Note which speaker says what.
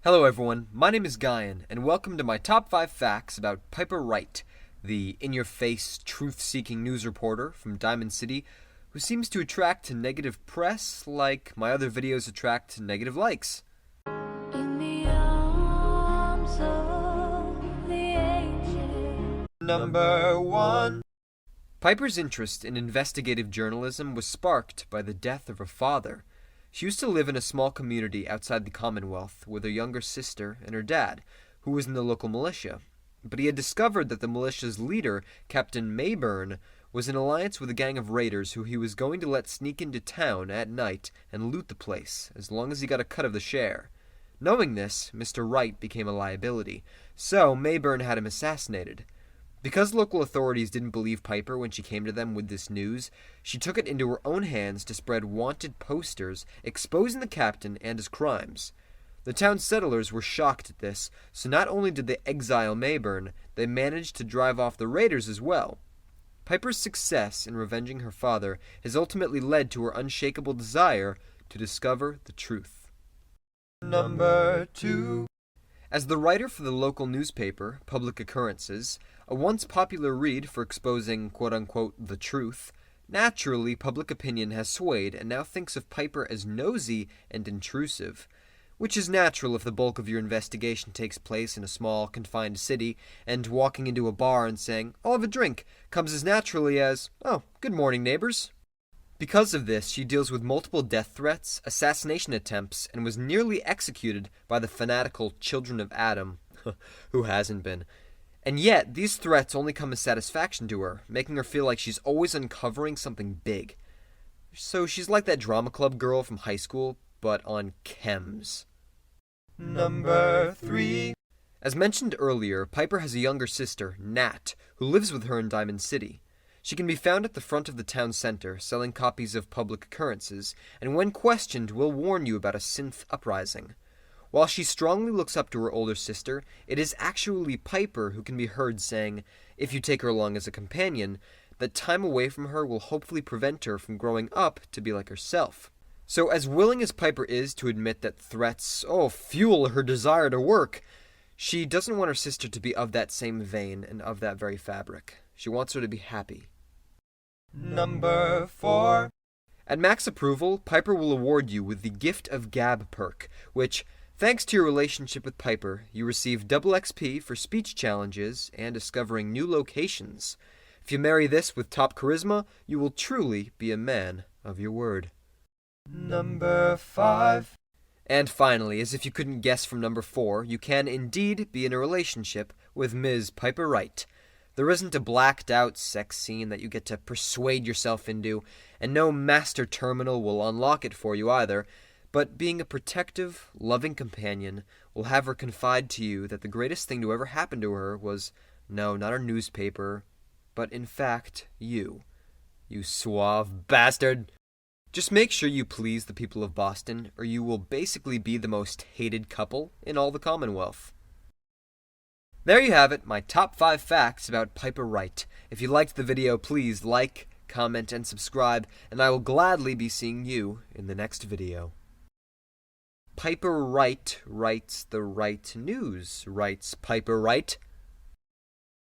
Speaker 1: Hello everyone, my name is Guyan, and welcome to my top 5 facts about Piper Wright, the in-your-face, truth-seeking news reporter from Diamond City who seems to attract negative press like my other videos attract negative likes.
Speaker 2: In the arms of the angel.
Speaker 1: Number 1. Piper's interest in investigative journalism was sparked by the death of her father. She used to live in a small community outside the Commonwealth with her younger sister and her dad, who was in the local militia. But he had discovered that the militia's leader, Captain Mayburn, was in alliance with a gang of raiders who he was going to let sneak into town at night and loot the place, as long as he got a cut of the share. Knowing this, Mr. Wright became a liability, so Mayburn had him assassinated. Because local authorities didn't believe Piper when she came to them with this news, she took it into her own hands to spread wanted posters exposing the captain and his crimes. The town settlers were shocked at this, so not only did they exile Mayburn, they managed to drive off the raiders as well. Piper's success in revenging her father has ultimately led to her unshakable desire to discover the truth. Number 2. As the writer for the local newspaper, Public Occurrences, a once popular read for exposing quote-unquote the truth, naturally public opinion has swayed and now thinks of Piper as nosy and intrusive, which is natural if the bulk of your investigation takes place in a small, confined city, and walking into a bar and saying, "I'll have a drink," comes as naturally as, "Oh, good morning, neighbors." Because of this, she deals with multiple death threats, assassination attempts, and was nearly executed by the fanatical children of Adam. Who hasn't been? And yet, these threats only come as satisfaction to her, making her feel like she's always uncovering something big. So she's like that drama club girl from high school, but on chems. Number 3. As mentioned earlier, Piper has a younger sister, Nat, who lives with her in Diamond City. She can be found at the front of the town center, selling copies of Public Occurrences, and when questioned will warn you about a synth uprising. While she strongly looks up to her older sister, it is actually Piper who can be heard saying, if you take her along as a companion, that time away from her will hopefully prevent her from growing up to be like herself. So as willing as Piper is to admit that threats, fuel her desire to work, she doesn't want her sister to be of that same vein and of that very fabric. She wants her to be happy. Number 4. At max approval, Piper will award you with the Gift of Gab perk, which, thanks to your relationship with Piper, you receive double XP for speech challenges and discovering new locations. If you marry this with top charisma, you will truly be a man of your word. Number 5. And finally, as if you couldn't guess from number 4, you can indeed be in a relationship with Ms. Piper Wright. There isn't a blacked-out sex scene that you get to persuade yourself into, and no master terminal will unlock it for you either, but being a protective, loving companion will have her confide to you that the greatest thing to ever happen to her was, no, not her newspaper, but in fact, you. You suave bastard! Just make sure you please the people of Boston, or you will basically be the most hated couple in all the Commonwealth. There you have it, my top 5 facts about Piper Wright. If you liked the video, please like, comment, and subscribe, and I will gladly be seeing you in the next video. Piper Wright writes the right news, writes Piper Wright.